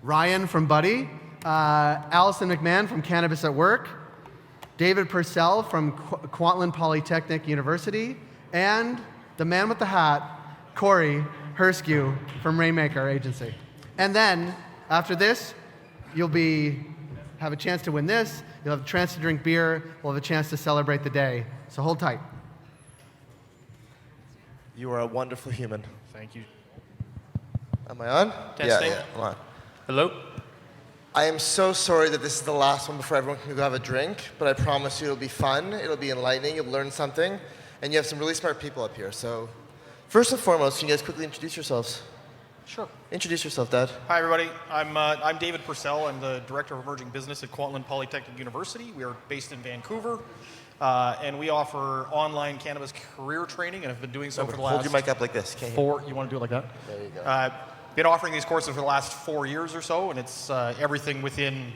Ryan from Buddy, Allison McMahon from Cannabis at Work, David Purcell from Kwantlen Polytechnic University, and the man with the hat, Corey Herskew from Rainmaker Agency. And then, after this, you'll have a chance to win this, you'll have a chance to drink beer, we'll have a chance to celebrate the day. So hold tight. You are a wonderful human. Thank you. Am I on? Testing. Yeah, I'm on. Hello? I am so sorry that this is the last one before everyone can go have a drink, but I promise you it'll be fun, it'll be enlightening, you'll learn something, and you have some really smart people up here. So, first and foremost, can you guys quickly introduce yourselves? Sure. Introduce yourself, Dad. Hi, everybody. I'm David Purcell. I'm the Director of Emerging Business at Kwantlen Polytechnic University. We are based in Vancouver, and we offer online cannabis career training, and have been doing so for the last... Hold your mic up like this. Can't hear. You want to do it like that? There you go. Been offering these courses for the last 4 years or so, and it's everything within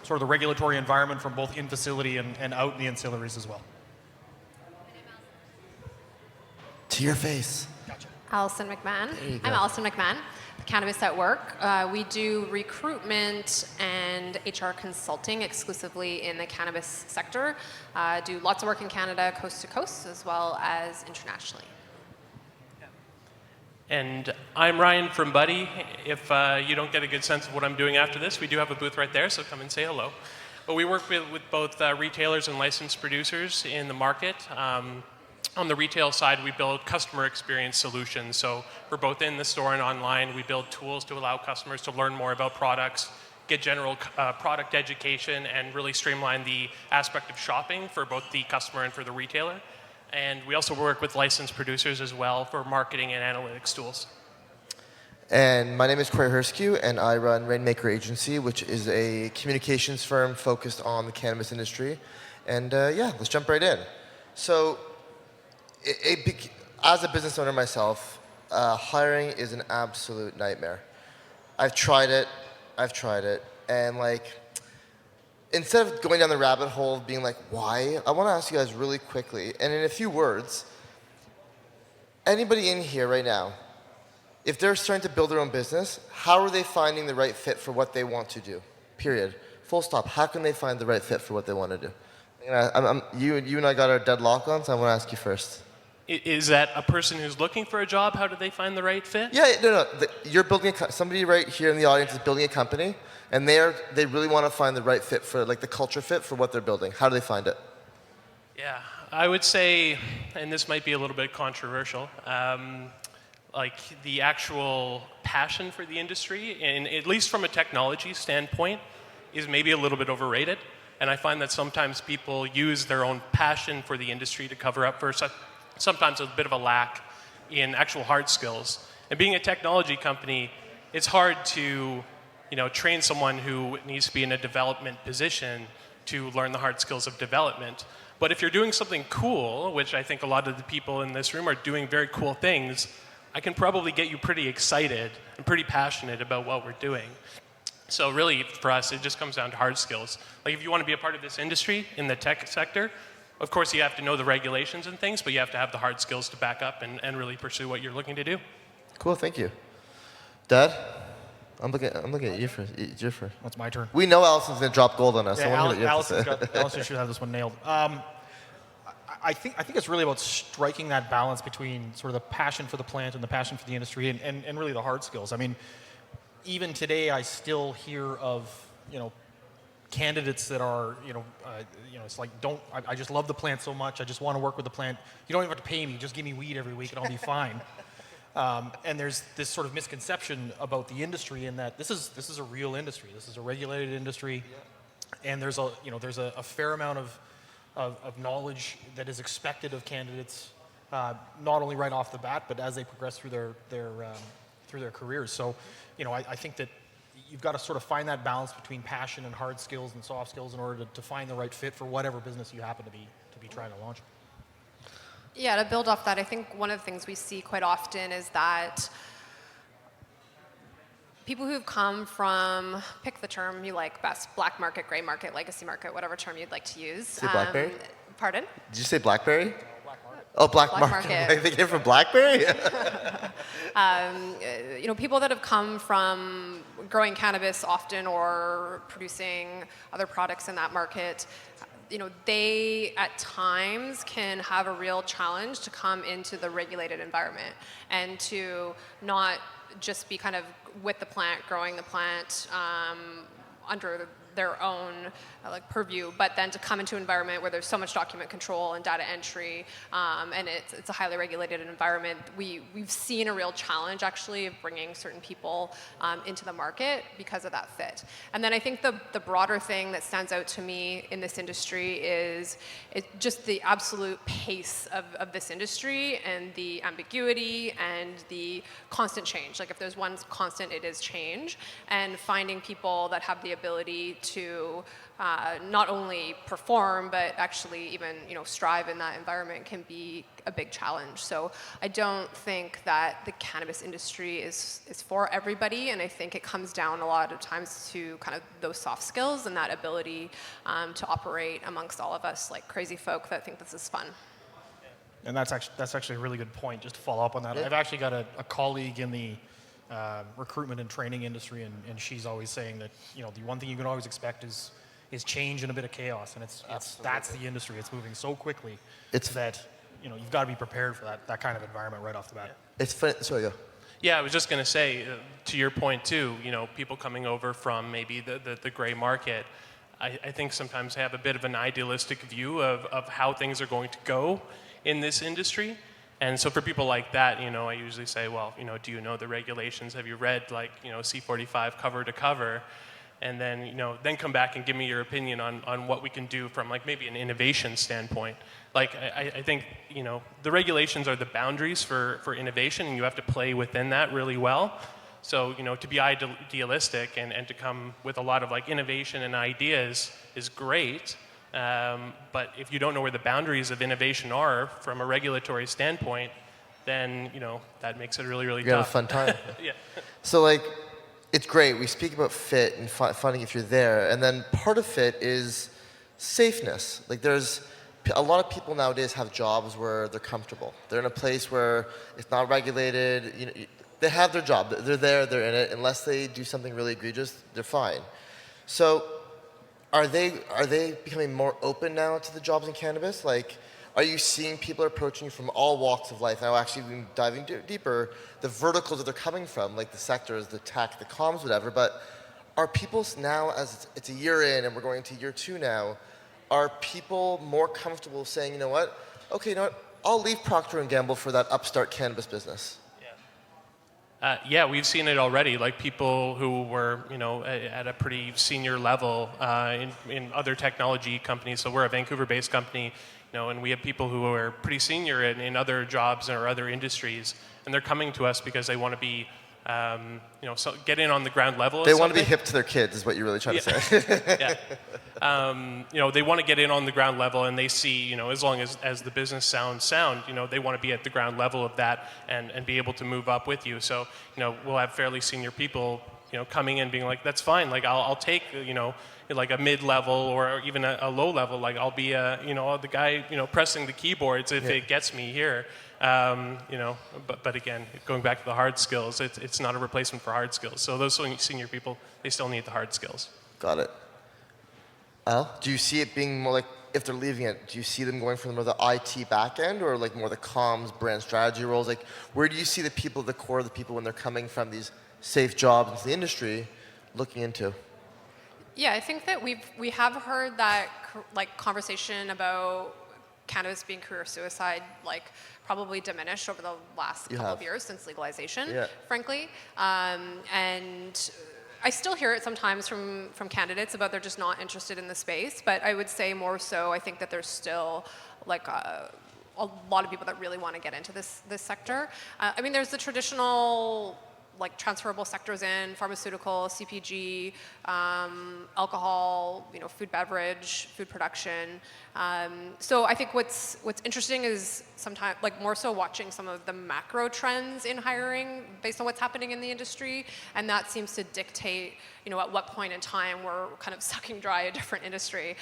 sort of the regulatory environment from both in-facility and out in the ancillaries as well. To your face. Gotcha. Allison McMahon. There you go. I'm Allison McMahon, Cannabis at Work. We do recruitment and HR consulting exclusively in the cannabis sector. Do lots of work in Canada, coast to coast, as well as internationally. And I'm Ryan from Buddy. If you don't get a good sense of what I'm doing after this, we do have a booth right there, so come and say hello. But we work with both retailers and licensed producers in the market. On the retail side, we build customer experience solutions. So for both in the store and online, we build tools to allow customers to learn more about products, get general product education, and really streamline the aspect of shopping for both the customer and for the retailer. And we also work with licensed producers as well for marketing and analytics tools. And my name is Corey Herskew, and I run Rainmaker Agency, which is a communications firm focused on the cannabis industry. And yeah, let's jump right in. So, as a business owner myself, hiring is an absolute nightmare. I've tried it, and like, instead of going down the rabbit hole of being like, why? I want to ask you guys really quickly, and in a few words, anybody in here right now, if they're starting to build their own business, how are they finding the right fit for what they want to do? Period. Full stop. How can they find the right fit for what they want to do? You and I got our deadlock on, so I want to ask you first. Is that a person who's looking for a job? How do they find the right fit? Yeah, no. You're building somebody right here in the audience is building a company, and they really want to find the right fit for, like, the culture fit for what they're building. How do they find it? Yeah, I would say, and this might be a little bit controversial, like the actual passion for the industry, and at least from a technology standpoint, is maybe a little bit overrated. And I find that sometimes people use their own passion for the industry to cover up for sometimes a bit of a lack in actual hard skills. And being a technology company, it's hard to, train someone who needs to be in a development position to learn the hard skills of development. But if you're doing something cool, which I think a lot of the people in this room are doing very cool things, I can probably get you pretty excited and pretty passionate about what we're doing. So really, for us, it just comes down to hard skills. Like, if you want to be a part of this industry in the tech sector, of course you have to know the regulations and things, but you have to have the hard skills to back up and really pursue what you're looking to do. Cool, thank you. Dad, I'm looking at you first. You first. That's my turn. We know Allison's going to drop gold on us. Yeah, I Allison should have this one nailed. I think it's really about striking that balance between sort of the passion for the plant and the passion for the industry, and really the hard skills. I mean, even today, I still hear of candidates that are it's like, I just love the plant so much. I just want to work with the plant. You don't even have to pay me. Just give me weed every week and I'll be fine. And there's this sort of misconception about the industry in that this is a real industry. This is a regulated industry, and there's a fair amount of knowledge that is expected of candidates, not only right off the bat, but as they progress through their careers. So, I think that you've got to sort of find that balance between passion and hard skills and soft skills in order to find the right fit for whatever business you happen to be trying to launch. Yeah, to build off that, I think one of the things we see quite often is that people who've come from, pick the term you like best, black market, gray market, legacy market, whatever term you'd like to use. Say BlackBerry? Pardon? Did you say BlackBerry? Black market. Oh, black Black market. market. They came from BlackBerry? People that have come from growing cannabis often or producing other products in that market, they at times can have a real challenge to come into the regulated environment and to not just be kind of with the plant, growing the plant under their own purview, but then to come into an environment where there's so much document control and data entry, and it's a highly regulated environment. We've seen a real challenge actually of bringing certain people into the market because of that fit. And then I think the broader thing that stands out to me in this industry is just the absolute pace of this industry and the ambiguity and the constant change. Like if there's one constant, it is change, and finding people that have the ability to not only perform but actually even strive in that environment can be a big challenge. So I don't think that the cannabis industry is for everybody, and I think it comes down a lot of times to kind of those soft skills and that ability to operate amongst all of us like crazy folk that think this is fun. And that's actually a really good point. Just to follow up on that, I've actually got a colleague in the recruitment and training industry, and she's always saying that the one thing you can always expect is change and a bit of chaos, and that's the industry. It's moving so quickly that you've got to be prepared for that kind of environment right off the bat. It's fun. Sorry, go. Yeah, I was just going to say, to your point too, people coming over from maybe the gray market, I think sometimes have a bit of an idealistic view of how things are going to go in this industry. And so for people like that, I usually say, well, do you know the regulations? Have you read C45 cover to cover? And then, then come back and give me your opinion on what we can do from maybe an innovation standpoint. I think, the regulations are the boundaries for innovation, and you have to play within that really well. So, to be idealistic and to come with a lot of innovation and ideas is great. But if you don't know where the boundaries of innovation are from a regulatory standpoint, then that makes it really, really You're tough. gonna have a fun time. Yeah. So it's great. We speak about fit and finding if you're there, and then part of fit is safeness. There's a lot of people nowadays have jobs where they're comfortable. They're in a place where it's not regulated. They have their job. They're there. They're in it. Unless they do something really egregious, they're fine. So Are they becoming more open now to the jobs in cannabis? Are you seeing people approaching you from all walks of life? Now, actually, we've been diving deeper, the verticals that they're coming from, like the sectors, the tech, the comms, whatever. But are people now, as it's a year in and we're going into year 2 now, are people more comfortable saying, okay, I'll leave Procter & Gamble for that upstart cannabis business? Yeah, we've seen it already. People who were, at a pretty senior level in other technology companies. So we're a Vancouver-based company, and we have people who are pretty senior in other jobs or other industries, and they're coming to us because they want to be, get in on the ground level. They want to be hip to their kids, is what you're really trying to say. Yeah. They want to get in on the ground level, and they see, as long as the business sounds sound, they want to be at the ground level of that and be able to move up with you. So, we'll have fairly senior people, coming in being like, that's fine. I'll take, a mid-level or even a low level. I'll be, the guy, pressing the keyboards if it gets me here. But again, going back to the hard skills, it's not a replacement for hard skills. So those senior people, they still need the hard skills. Got it. Al, do you see it being more if they're leaving it, do you see them going for more the IT back end or more the comms, brand strategy roles? Where do you see the people, the core of the people when they're coming from these safe jobs into the industry looking into? Yeah, I think that we have heard that conversation about cannabis being career suicide probably diminished over the last couple of years since legalization, frankly. And I still hear it sometimes from candidates about they're just not interested in the space, but I would say more so I think that there's still a lot of people that really want to get into this sector. There's the traditional transferable sectors in pharmaceutical, CPG, alcohol, food beverage, food production. So I think what's interesting is sometimes more so watching some of the macro trends in hiring based on what's happening in the industry, and that seems to dictate at what point in time we're kind of sucking dry a different industry.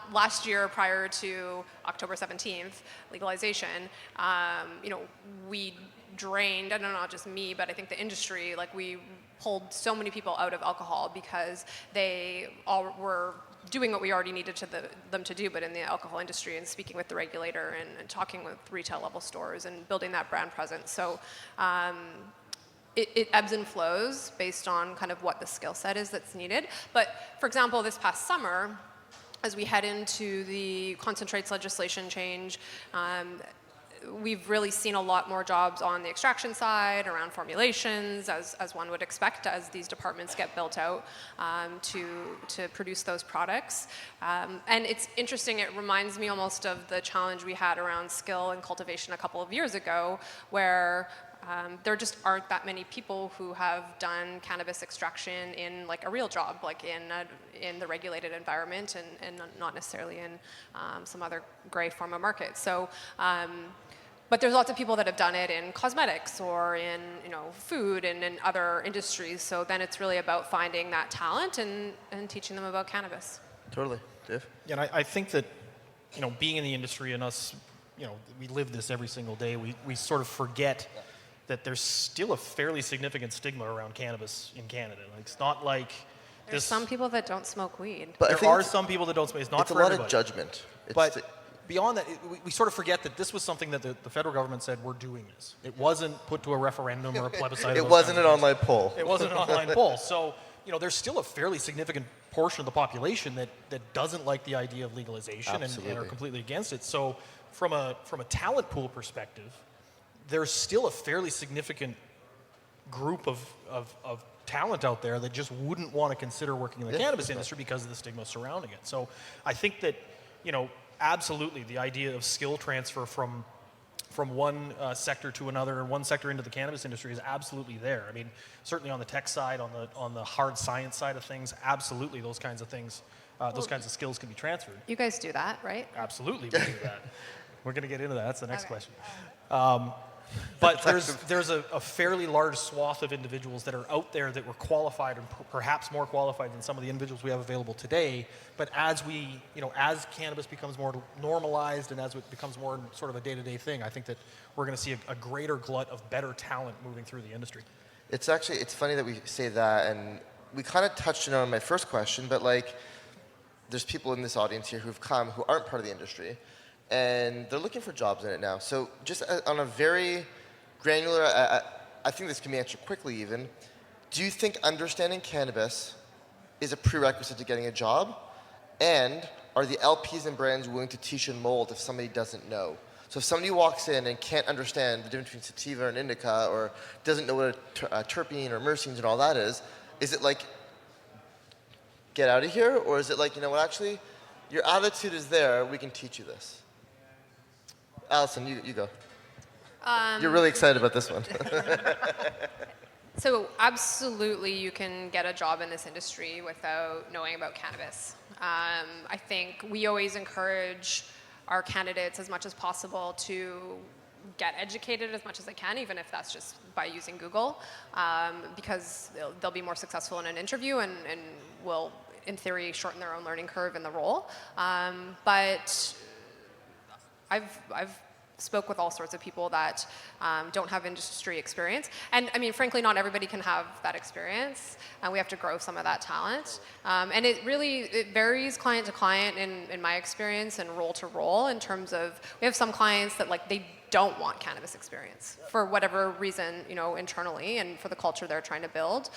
Last year, prior to October 17th legalization, we drained, and not just me, but I think the industry, we pulled so many people out of alcohol because they all were doing what we already needed them to do, but in the alcohol industry, and speaking with the regulator and talking with retail level stores and building that brand presence. So it ebbs and flows based on kind of what the skill set is that's needed. But for example, this past summer, as we head into the concentrates legislation change, we've really seen a lot more jobs on the extraction side, around formulations, as one would expect as these departments get built out to produce those products. And it's interesting, it reminds me almost of the challenge we had around skill and cultivation a couple of years ago, where there just aren't that many people who have done cannabis extraction in like a real job, like in the regulated environment and not necessarily in some other gray pharma market. So, but there's lots of people that have done it in cosmetics or in food and in other industries. So then it's really about finding that talent and teaching them about cannabis. Totally. Dave? Yeah, and I think that, being in the industry and us, we live this every single day. We sort of forget that there's still a fairly significant stigma around cannabis in Canada. Like, it's not like There's some people that don't smoke weed. But there are some people that don't smoke. It's not for everybody. It's a lot of judgment. But beyond that, we sort of forget that this was something that the federal government said, we're doing this. It wasn't put to a referendum or a plebiscite. It wasn't an online poll. It wasn't an online poll. So, there's still a fairly significant portion of the population that doesn't like the idea of legalization and are completely against it. So from a talent pool perspective, there's still a fairly significant group of talent out there that just wouldn't want to consider working in the cannabis industry because of the stigma surrounding it. So I think that, absolutely the idea of skill transfer from one sector to another and one sector into the cannabis industry is absolutely there. I mean, certainly on the tech side, on the hard science side of things, absolutely those kinds of things, those kinds of skills can be transferred. You guys do that, right? Absolutely, we do that. We're going to get into that. That's the next question. But there's a fairly large swath of individuals that are out there that were qualified and perhaps more qualified than some of the individuals we have available today. But as as cannabis becomes more normalized and as it becomes more sort of a day-to-day thing, I think that we're going to see a greater glut of better talent moving through the industry. It's funny that we say that, and we kind of touched on it my first question, but there's people in this audience here who've come who aren't part of the industry, and they're looking for jobs in it now. So just on a very granular, I think this can be answered quickly even, do you think understanding cannabis is a prerequisite to getting a job? And are the LPs and brands willing to teach and mold if somebody doesn't know? So if somebody walks in and can't understand the difference between sativa and indica, or doesn't know what a terpene or myrcenes and all that is it like, get out of here? Or is it like, actually, your attitude is there, we can teach you this? Allison, you go. You're really excited about this one. So absolutely you can get a job in this industry without knowing about cannabis. I think we always encourage our candidates as much as possible to get educated as much as they can, even if that's just by using Google, because they'll be more successful in an interview and will, in theory, shorten their own learning curve in the role. But I've spoke with all sorts of people that don't have industry experience. And I mean, frankly, not everybody can have that experience. And we have to grow some of that talent. And it varies client to client in my experience and role to role in terms of, we have some clients that they don't want cannabis experience for whatever reason, internally and for the culture they're trying to build,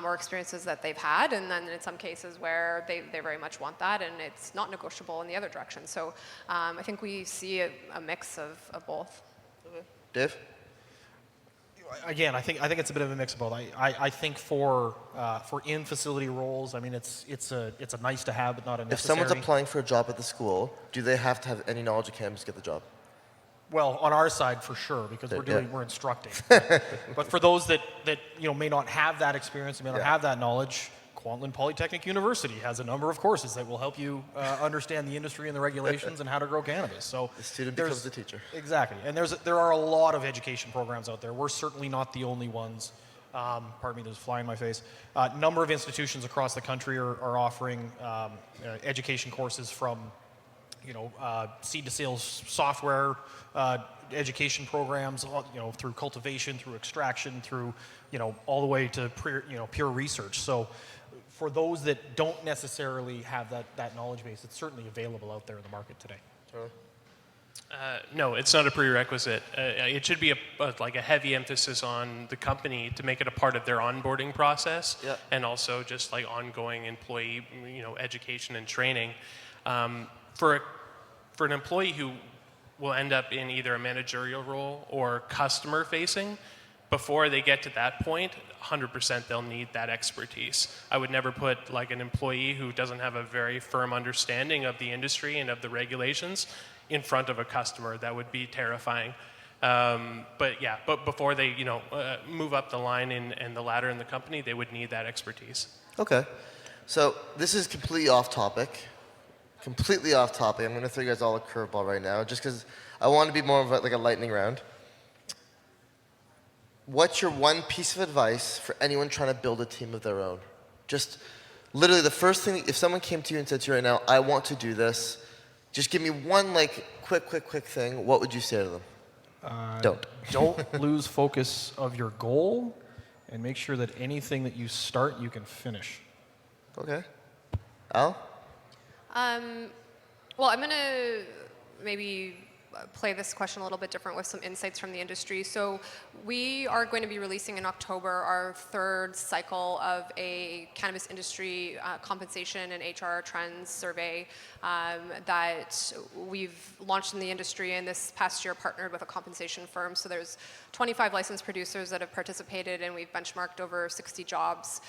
or experiences that they've had. And then in some cases where they very much want that and it's not negotiable in the other direction. So I think we see a mix of both. Dave? Again, I think it's a bit of a mix of both. I think for in-facility roles, I mean, it's a nice to have, but not a necessary. If someone's applying for a job at the school, do they have to have any knowledge of cannabis to get the job? Well, on our side, for sure, because we're instructing. But for those that may not have that experience, may not have that knowledge, Kwantlen Polytechnic University has a number of courses that will help you understand the industry and the regulations and how to grow cannabis. So the student becomes the teacher. Exactly, and there are a lot of education programs out there. We're certainly not the only ones. Pardon me, there's a fly in my face. A number of institutions across the country are offering education courses from seed to sales software, education programs, through cultivation, through extraction, through, all the way to pure research. So for those that don't necessarily have that knowledge base, it's certainly available out there in the market today. No, it's not a prerequisite. It should be like a heavy emphasis on the company to make it a part of their onboarding process, and also just like ongoing employee, education and training. For an employee who will end up in either a managerial role or customer facing, before they get to that point, 100% they'll need that expertise. I would never put like an employee who doesn't have a very firm understanding of the industry and of the regulations in front of a customer. That would be terrifying. But before they move up the line and the ladder in the company, they would need that expertise. Okay. So this is completely off topic. Completely off topic. I'm going to throw you guys all a curveball right now, just because I want to be more of like a lightning round. What's your one piece of advice for anyone trying to build a team of their own? Just literally the first thing, if someone came to you and said to you right now, I want to do this, just give me one like quick thing, what would you say to them? Don't lose focus of your goal, and make sure that anything that you start, you can finish. Okay. Al? Well, I'm going to maybe play this question a little bit different with some insights from the industry. So we are going to be releasing in October our third cycle of a cannabis industry compensation and HR trends survey that we've launched in the industry, and this past year partnered with a compensation firm. So there's 25 licensed producers that have participated, and we've benchmarked over 60 jobs.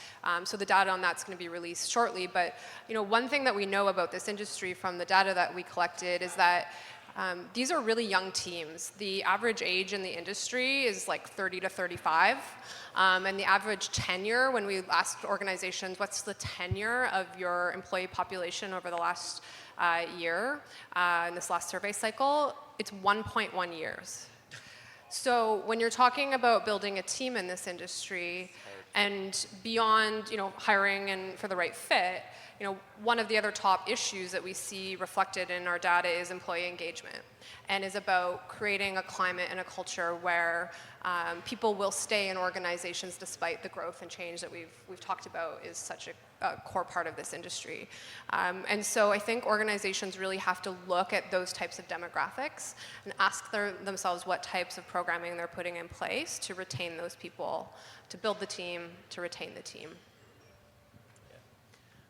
So the data on that's going to be released shortly. But one thing that we know about this industry from the data that we collected is that these are really young teams. The average age in the industry is like 30 to 35. And the average tenure, when we asked organizations, what's the tenure of your employee population over the last year, in this last survey cycle, it's 1.1 years. So when you're talking about building a team in this industry, and beyond hiring and for the right fit, one of the other top issues that we see reflected in our data is employee engagement, and is about creating a climate and a culture where people will stay in organizations despite the growth and change that we've talked about is such a core part of this industry. And so I think organizations really have to look at those types of demographics and ask themselves what types of programming they're putting in place to retain those people, to build the team, to retain the team.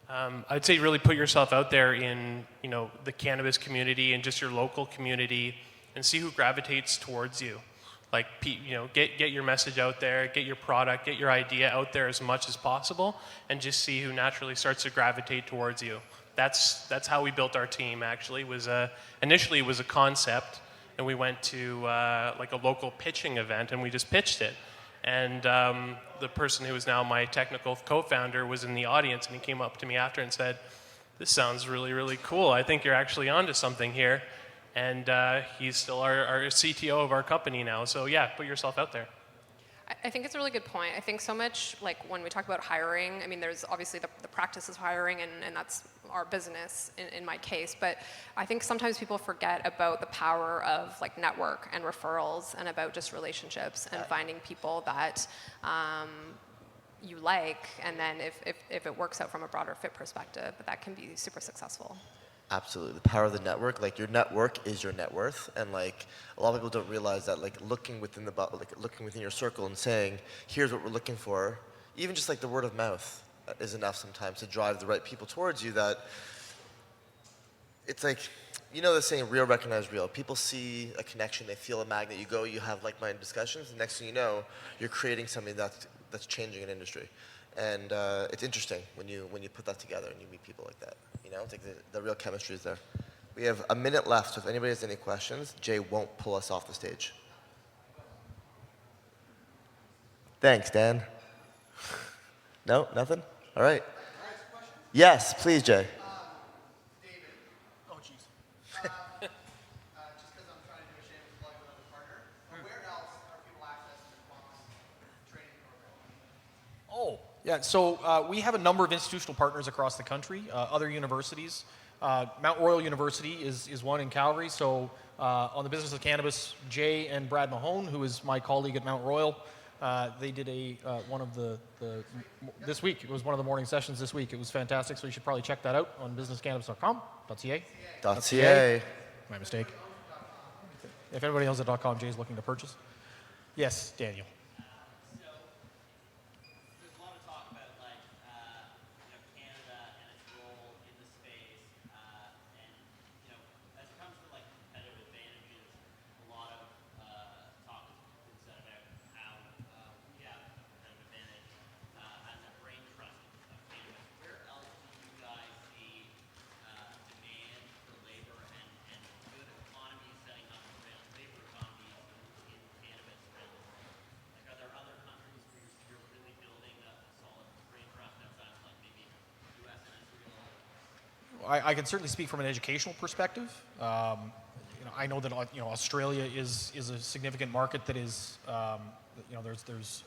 I'd say really put yourself out there in the cannabis community and just your local community, and see who gravitates towards you. Like get your message out there, get your product, get your idea out there as much as possible, and just see who naturally starts to gravitate towards you. That's how we built our team. Actually, initially it was a concept, and we went to like a local pitching event, and we just pitched it. And the person who is now my technical co-founder was in the audience, and he came up to me after and said, "This sounds really, really cool. I think you're actually onto something here." And he's still our CTO of our company now. So yeah, put yourself out there. I think it's a really good point. I think so much, like when we talk about hiring, I mean, there's obviously the practice of hiring, and that's our business in my case. But I think sometimes people forget about the power of like network and referrals, and about just relationships and finding people that you like, and then if it works out from a broader fit perspective, that can be super successful. Absolutely. The power of the network. Like, your network is your net worth, and like a lot of people don't realize that. Like, looking within your circle and saying, here's what we're looking for, even just like the word of mouth is enough sometimes to drive the right people towards you. That it's like, the saying, real recognize real. People see a connection, they feel a magnet. You go, you have like-minded discussions, and next thing you know, you're creating something that's changing an industry. And it's interesting when you put that together and you meet people like that. It's like the real chemistry is there. We have a minute left. If anybody has any questions, Jay won't pull us off the stage. Thanks, Dan. No, nothing? All right. Yes, please, Jay. David. Oh, jeez. Just because I'm trying to do a shameless plug with another partner, but where else are people accessing the Quantum training program? Yeah, so we have a number of institutional partners across the country, other universities. Mount Royal University is one in Calgary. So on the Business of Cannabis, Jay and Brad Mahone, who is my colleague at Mount Royal, they did one of this week. It was one of the morning sessions this week. It was fantastic, so you should probably check that out on businesscannabis.com.ca. .ca. My mistake. If anybody knows at .com, Jay's looking to purchase. Yes, Daniel. I can certainly speak from an educational perspective. I know that Australia is a significant market that is there's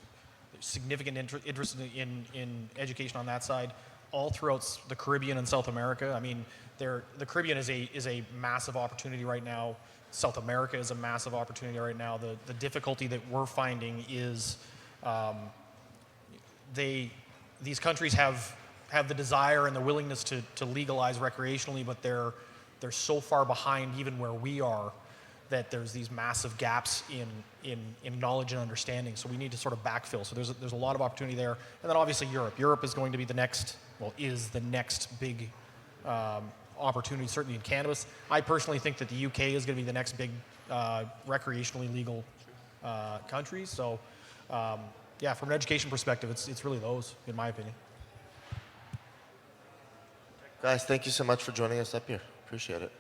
significant interest in education on that side. All throughout the Caribbean and South America. I mean, the Caribbean is a massive opportunity right now. South America is a massive opportunity right now. The difficulty that we're finding is these countries have the desire and the willingness to legalize recreationally, but they're so far behind even where we are that there's these massive gaps in knowledge and understanding. So we need to sort of backfill. So there's a lot of opportunity there. And then obviously Europe. Europe is going to be is the next big opportunity, certainly in cannabis. I personally think that the UK is going to be the next big recreationally legal country. So yeah, from an education perspective, it's really those, in my opinion. Guys, thank you so much for joining us up here. Appreciate it.